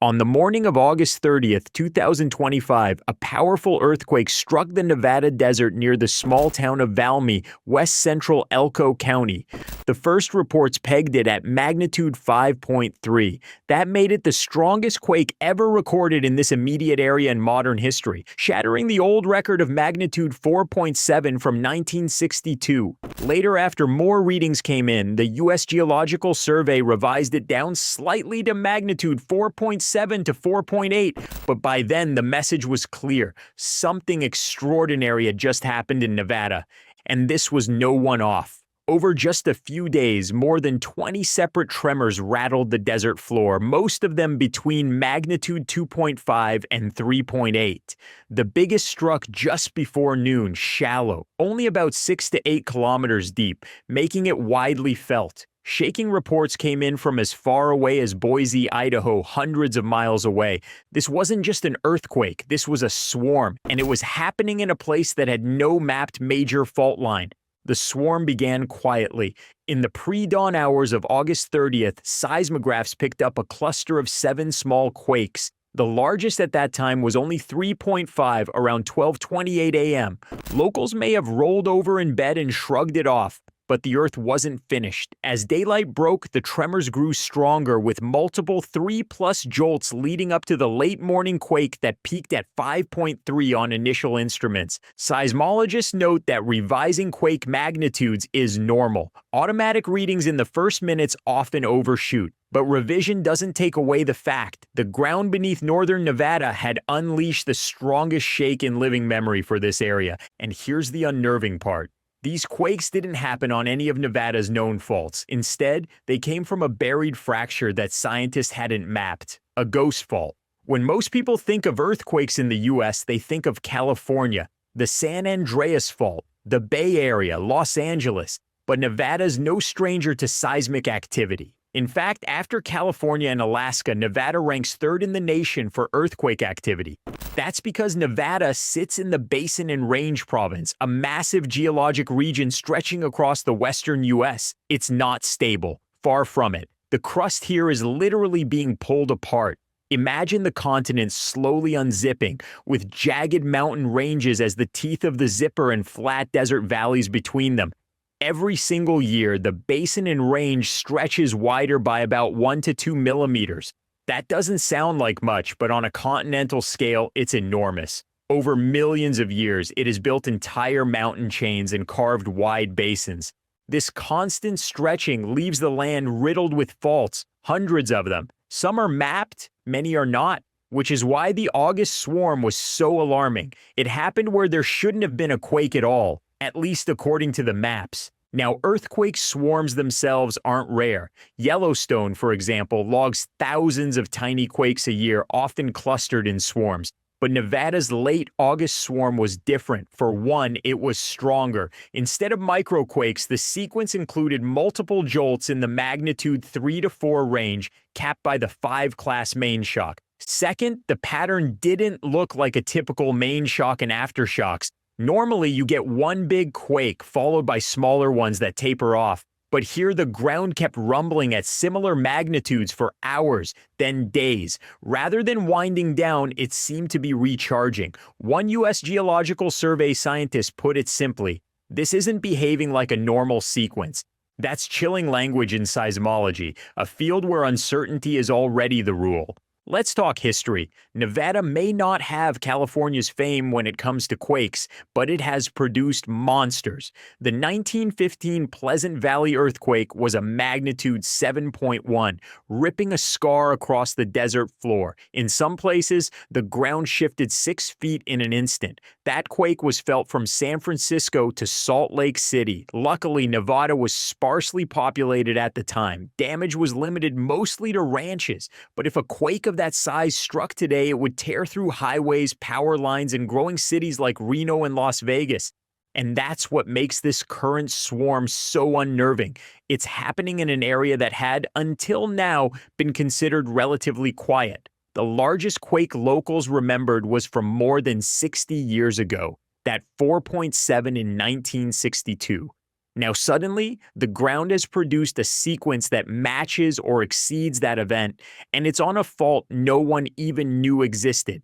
On the morning of August 30th, 2025, a powerful earthquake struck the Nevada desert near the small town of Valmy, west central Elko County. The first reports pegged it at magnitude 5.3. That made it the strongest quake ever recorded in this immediate area in modern history, shattering the old record of magnitude 4.7 from 1962. Later, after more readings came in, the U.S. Geological Survey revised it down slightly to magnitude 4.7 to 4.8, but by then the message was clear. Something extraordinary had just happened in Nevada, and this was no one-off. Over just a few days, more than 20 separate tremors rattled the desert floor, most of them between magnitude 2.5 and 3.8. The biggest struck just before noon, shallow, only about 6 to 8 kilometers deep, making it widely felt. Shaking reports came in from as far away as Boise, Idaho, hundreds of miles away. This wasn't just an earthquake, this was a swarm, and it was happening in a place that had no mapped major fault line. The swarm began quietly. In the pre-dawn hours of August 30th, seismographs picked up a cluster of 7 small quakes. The largest at that time was only 3.5 around 12:28 a.m. Locals may have rolled over in bed and shrugged it off, but the earth wasn't finished. As daylight broke, the tremors grew stronger with multiple 3+ jolts leading up to the late morning quake that peaked at 5.3 on initial instruments. Seismologists note that revising quake magnitudes is normal. Automatic readings in the first minutes often overshoot. But revision doesn't take away the fact the ground beneath northern Nevada had unleashed the strongest shake in living memory for this area. And here's the unnerving part. These quakes didn't happen on any of Nevada's known faults. Instead, they came from a buried fracture that scientists hadn't mapped, a ghost fault. When most people think of earthquakes in the US, they think of California, the San Andreas Fault, the Bay Area, Los Angeles. But Nevada's no stranger to seismic activity. In fact, after California and Alaska, Nevada ranks 3rd in the nation for earthquake activity. That's because Nevada sits in the Basin and Range Province, a massive geologic region stretching across the western US. It's not stable, far from it. The crust here is literally being pulled apart. Imagine the continent slowly unzipping, with jagged mountain ranges as the teeth of the zipper and flat desert valleys between them. Every single year, the basin and range stretches wider by about 1 to 2 millimeters. That doesn't sound like much, but on a continental scale, it's enormous. Over millions of years, it has built entire mountain chains and carved wide basins. This constant stretching leaves the land riddled with faults, hundreds of them. Some are mapped, many are not, which is why the August swarm was so alarming. It happened where there shouldn't have been a quake at all, at least according to the maps. Now, earthquake swarms themselves aren't rare. Yellowstone, for example, logs thousands of tiny quakes a year, often clustered in swarms. But Nevada's late August swarm was different. For one, it was stronger. Instead of microquakes, the sequence included multiple jolts in the magnitude 3 to 4 range, capped by the 5-class main shock. Second, the pattern didn't look like a typical main shock and aftershocks. Normally, you get one big quake followed by smaller ones that taper off, but here the ground kept rumbling at similar magnitudes for hours, then days. Rather than winding down, it seemed to be recharging. One U.S. Geological Survey scientist put it simply, "This isn't behaving like a normal sequence." That's chilling language in seismology, a field where uncertainty is already the rule. Let's talk history. Nevada may not have California's fame when it comes to quakes, but it has produced monsters. The 1915 Pleasant Valley earthquake was a magnitude 7.1, ripping a scar across the desert floor. In some places, the ground shifted 6 feet in an instant. That quake was felt from San Francisco to Salt Lake City. Luckily, Nevada was sparsely populated at the time. Damage was limited mostly to ranches, but if a quake of that size struck today, it would tear through highways, power lines, and growing cities like Reno and Las Vegas. And that's what makes this current swarm so unnerving. It's happening in an area that had, until now, been considered relatively quiet. The largest quake locals remembered was from more than 60 years ago, that 4.7 in 1962. Now, suddenly, the ground has produced a sequence that matches or exceeds that event, and it's on a fault no one even knew existed.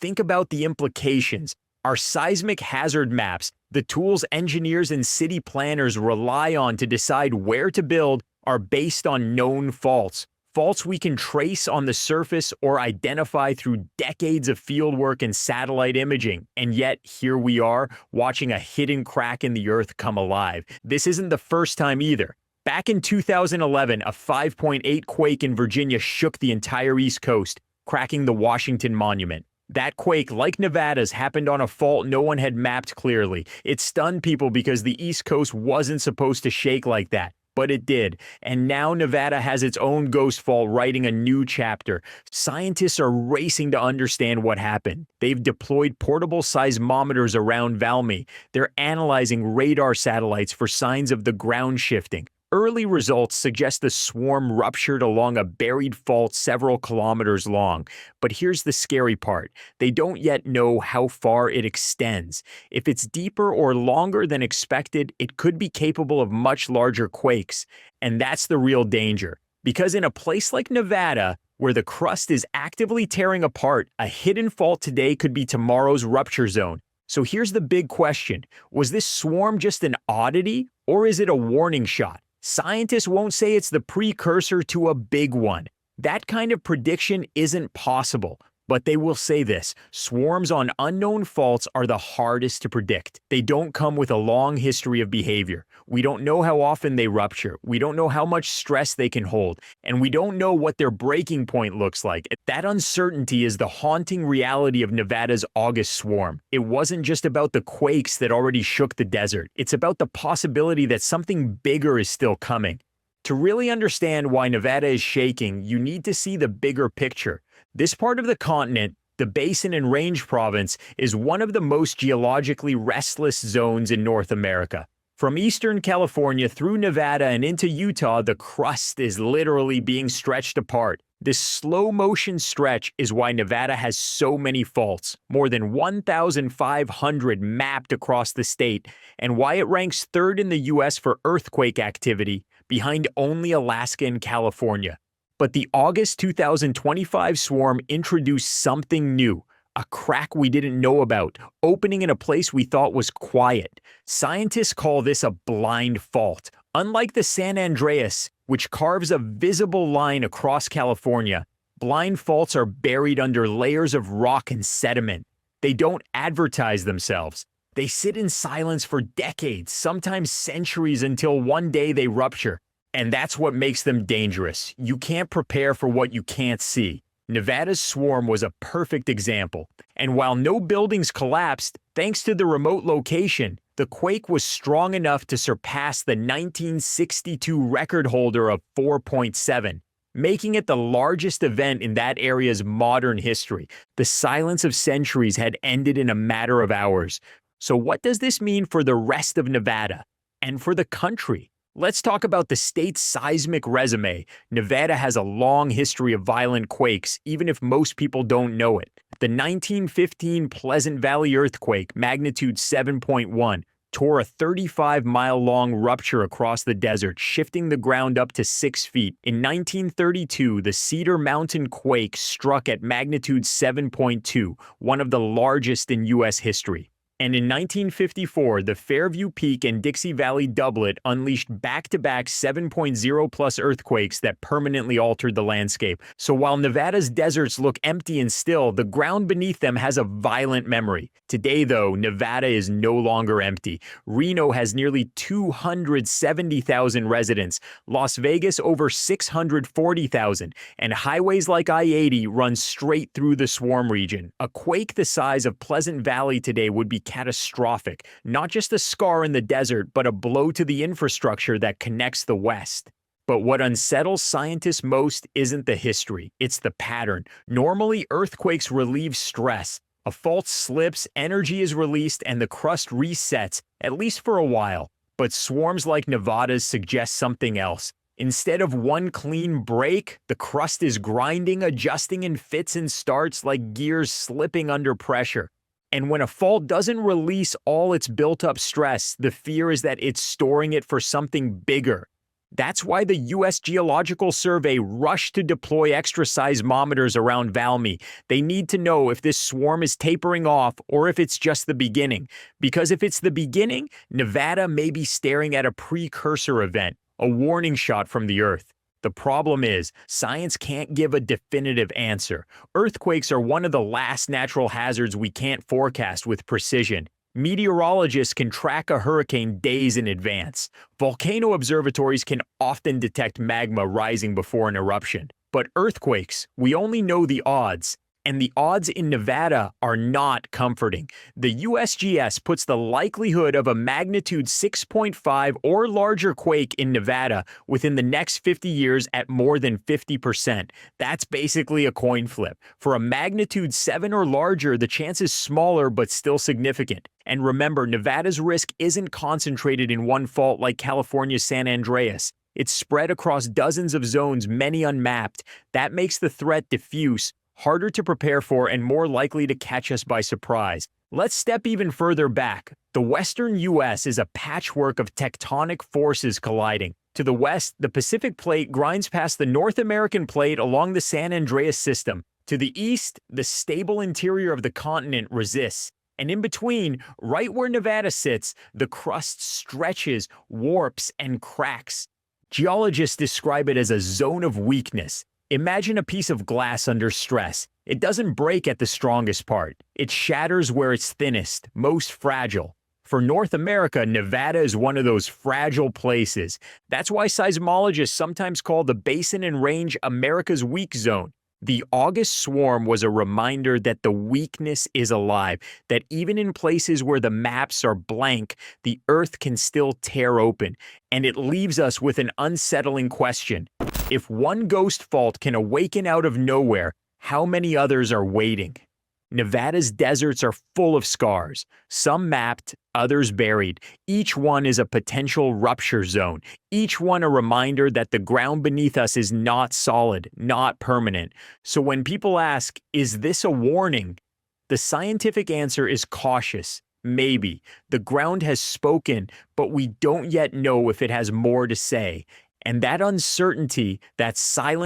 Think about the implications. Our seismic hazard maps, the tools engineers and city planners rely on to decide where to build, are based on known faults. Faults we can trace on the surface or identify through decades of fieldwork and satellite imaging. And yet, here we are, watching a hidden crack in the earth come alive. This isn't the first time either. Back in 2011, a 5.8 quake in Virginia shook the entire East Coast, cracking the Washington Monument. That quake, like Nevada's, happened on a fault no one had mapped clearly. It stunned people because the East Coast wasn't supposed to shake like that. But it did, and now Nevada has its own ghost fault writing a new chapter. Scientists are racing to understand what happened. They've deployed portable seismometers around Valmy. They're analyzing radar satellites for signs of the ground shifting. Early results suggest the swarm ruptured along a buried fault several kilometers long. But here's the scary part. They don't yet know how far it extends. If it's deeper or longer than expected, it could be capable of much larger quakes. And that's the real danger. Because in a place like Nevada, where the crust is actively tearing apart, a hidden fault today could be tomorrow's rupture zone. So here's the big question. Was this swarm just an oddity, or is it a warning shot? Scientists won't say it's the precursor to a big one. That kind of prediction isn't possible. But they will say this: swarms on unknown faults are the hardest to predict. They don't come with a long history of behavior. We don't know how often they rupture. We don't know how much stress they can hold. And we don't know what their breaking point looks like. That uncertainty is the haunting reality of Nevada's August swarm. It wasn't just about the quakes that already shook the desert. It's about the possibility that something bigger is still coming. To really understand why Nevada is shaking, you need to see the bigger picture. This part of the continent, the Basin and Range Province, is one of the most geologically restless zones in North America. From eastern California through Nevada and into Utah, the crust is literally being stretched apart. This slow-motion stretch is why Nevada has so many faults, more than 1,500 mapped across the state, and why it ranks third in the U.S. for earthquake activity, behind only Alaska and California. But the August 2025 swarm introduced something new, a crack we didn't know about, opening in a place we thought was quiet. Scientists call this a blind fault. Unlike the San Andreas, which carves a visible line across California, blind faults are buried under layers of rock and sediment. They don't advertise themselves. They sit in silence for decades, sometimes centuries, until one day they rupture. And that's what makes them dangerous. You can't prepare for what you can't see. Nevada's swarm was a perfect example. And while no buildings collapsed, thanks to the remote location, the quake was strong enough to surpass the 1962 record holder of 4.7, making it the largest event in that area's modern history. The silence of centuries had ended in a matter of hours. So what does this mean for the rest of Nevada? And for the country? Let's talk about the state's seismic resume. Nevada has a long history of violent quakes, even if most people don't know it. The 1915 Pleasant Valley earthquake, magnitude 7.1, tore a 35-mile-long rupture across the desert, shifting the ground up to 6 feet. In 1932, the Cedar Mountain quake struck at magnitude 7.2, one of the largest in U.S. history. And in 1954, the Fairview Peak and Dixie Valley doublet unleashed back-to-back 7.0-plus earthquakes that permanently altered the landscape. So while Nevada's deserts look empty and still, the ground beneath them has a violent memory. Today, though, Nevada is no longer empty. Reno has nearly 270,000 residents, Las Vegas over 640,000, and highways like I-80 run straight through the swarm region. A quake the size of Pleasant Valley today would be catastrophic, not just a scar in the desert, but a blow to the infrastructure that connects the West. But what unsettles scientists most isn't the history, it's the pattern. Normally, earthquakes relieve stress. A fault slips, energy is released, and the crust resets, at least for a while. But swarms like Nevada's suggest something else. Instead of one clean break, the crust is grinding, adjusting in fits and starts like gears slipping under pressure. And when a fault doesn't release all its built up stress, the fear is that it's storing it for something bigger. That's why the U.S. Geological Survey rushed to deploy extra seismometers around Valmy. They need to know if this swarm is tapering off or if it's just the beginning. Because if it's the beginning, Nevada may be staring at a precursor event, a warning shot from the Earth. The problem is, science can't give a definitive answer. Earthquakes are one of the last natural hazards we can't forecast with precision. Meteorologists can track a hurricane days in advance. Volcano observatories can often detect magma rising before an eruption. But earthquakes, we only know the odds. And the odds in Nevada are not comforting. The USGS puts the likelihood of a magnitude 6.5 or larger quake in Nevada within the next 50 years at more than 50%. That's basically a coin flip. For a magnitude 7 or larger, the chance is smaller but still significant. And remember, Nevada's risk isn't concentrated in one fault like California's San Andreas. It's spread across dozens of zones, many unmapped. That makes the threat diffuse, harder to prepare for, and more likely to catch us by surprise. Let's step even further back. The western U.S. is a patchwork of tectonic forces colliding. To the west, the Pacific Plate grinds past the North American Plate along the San Andreas system. To the east, the stable interior of the continent resists. And in between, right where Nevada sits, the crust stretches, warps, and cracks. Geologists describe it as a zone of weakness. Imagine a piece of glass under stress. It doesn't break at the strongest part. It shatters where it's thinnest, most fragile. For North America, Nevada is one of those fragile places. That's why seismologists sometimes call the basin and range America's weak zone. The August swarm was a reminder that the weakness is alive, that even in places where the maps are blank, the Earth can still tear open. And it leaves us with an unsettling question. If one ghost fault can awaken out of nowhere, how many others are waiting? Nevada's deserts are full of scars, some mapped, others buried. Each one is a potential rupture zone, each one a reminder that the ground beneath us is not solid, not permanent. So when people ask, is this a warning? The scientific answer is cautious. Maybe. The ground has spoken, but we don't yet know if it has more to say. And that uncertainty, that silence,